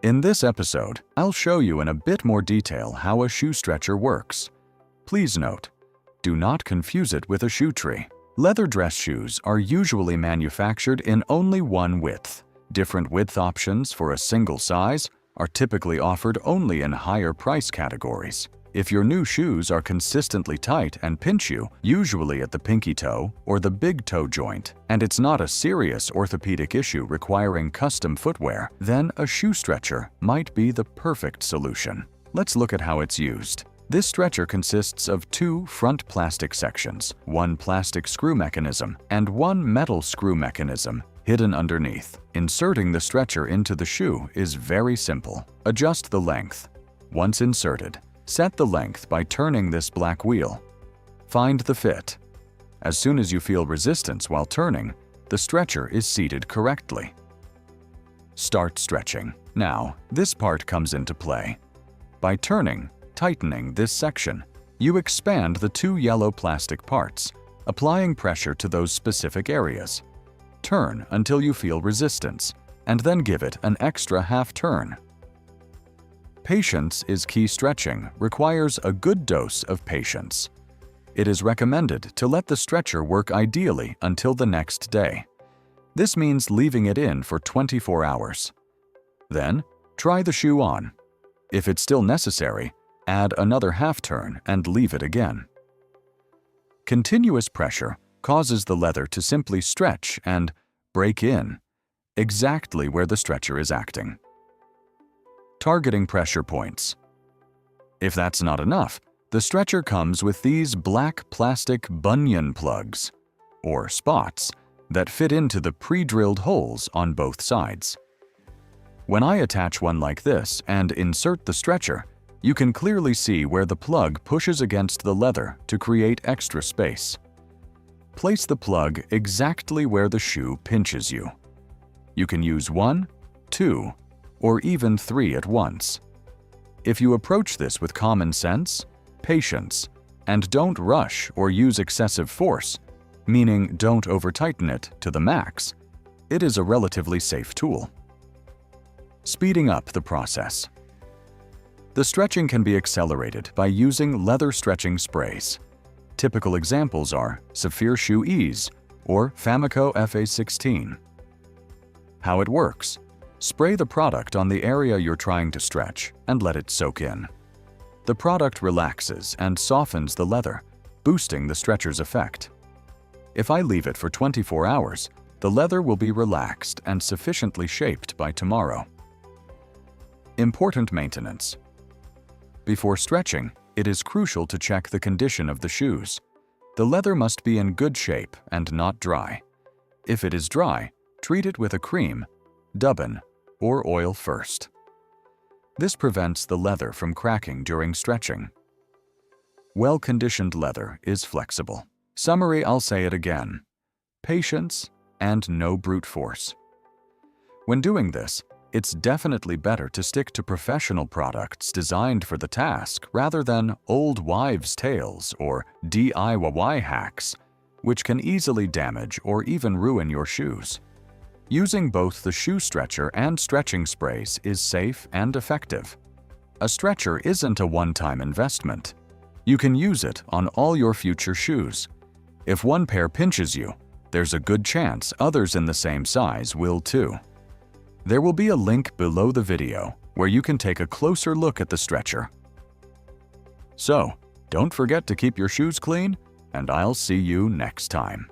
In this episode, I'll show you in a bit more detail how a shoe stretcher works. Please note, do not confuse it with a shoe tree. Leather dress shoes are usually manufactured in only one width. Different width options for a single size are typically offered only in higher price categories. If your new shoes are consistently tight and pinch you, usually at the pinky toe or the big toe joint, and it's not a serious orthopedic issue requiring custom footwear, then a shoe stretcher might be the perfect solution. Let's look at how it's used. This stretcher consists of two front plastic sections, one plastic screw mechanism, and one metal screw mechanism hidden underneath. Inserting the stretcher into the shoe is very simple. Adjust the length. Once inserted, set the length by turning this black wheel. Find the fit. As soon as you feel resistance while turning, the stretcher is seated correctly. Start stretching. Now, this part comes into play. By tightening this section, you expand the two yellow plastic parts, applying pressure to those specific areas. Turn until you feel resistance, and then give it an extra half turn. Patience is key. Stretching requires a good dose of patience. It is recommended to let the stretcher work ideally until the next day. This means leaving it in for 24 hours. Then, try the shoe on. If it's still necessary, add another half turn and leave it again. Continuous pressure causes the leather to simply stretch and break in, exactly where the stretcher is acting. Targeting pressure points. If that's not enough, the stretcher comes with these black plastic bunion plugs, or spots, that fit into the pre-drilled holes on both sides. When I attach one like this and insert the stretcher, you can clearly see where the plug pushes against the leather to create extra space. Place the plug exactly where the shoe pinches you. You can use 1, 2, or even 3 at once. If you approach this with common sense, patience, and don't rush or use excessive force, meaning don't over-tighten it to the max, it is a relatively safe tool. Speeding up the process. The stretching can be accelerated by using leather stretching sprays. Typical examples are Saphir Shoe Ease or Famico FA16. How it works. Spray the product on the area you're trying to stretch and let it soak in. The product relaxes and softens the leather, boosting the stretcher's effect. If I leave it for 24 hours, the leather will be relaxed and sufficiently shaped by tomorrow. Important maintenance. Before stretching, it is crucial to check the condition of the shoes. The leather must be in good shape and not dry. If it is dry, treat it with a cream, Dubbin, or oil first. This prevents the leather from cracking during stretching. Well-conditioned leather is flexible. Summary, I'll say it again. Patience and no brute force. When doing this, it's definitely better to stick to professional products designed for the task rather than old wives' tales or DIY hacks, which can easily damage or even ruin your shoes. Using both the shoe stretcher and stretching sprays is safe and effective. A stretcher isn't a one-time investment. You can use it on all your future shoes. If one pair pinches you, there's a good chance others in the same size will too. There will be a link below the video where you can take a closer look at the stretcher. So, don't forget to keep your shoes clean, and I'll see you next time.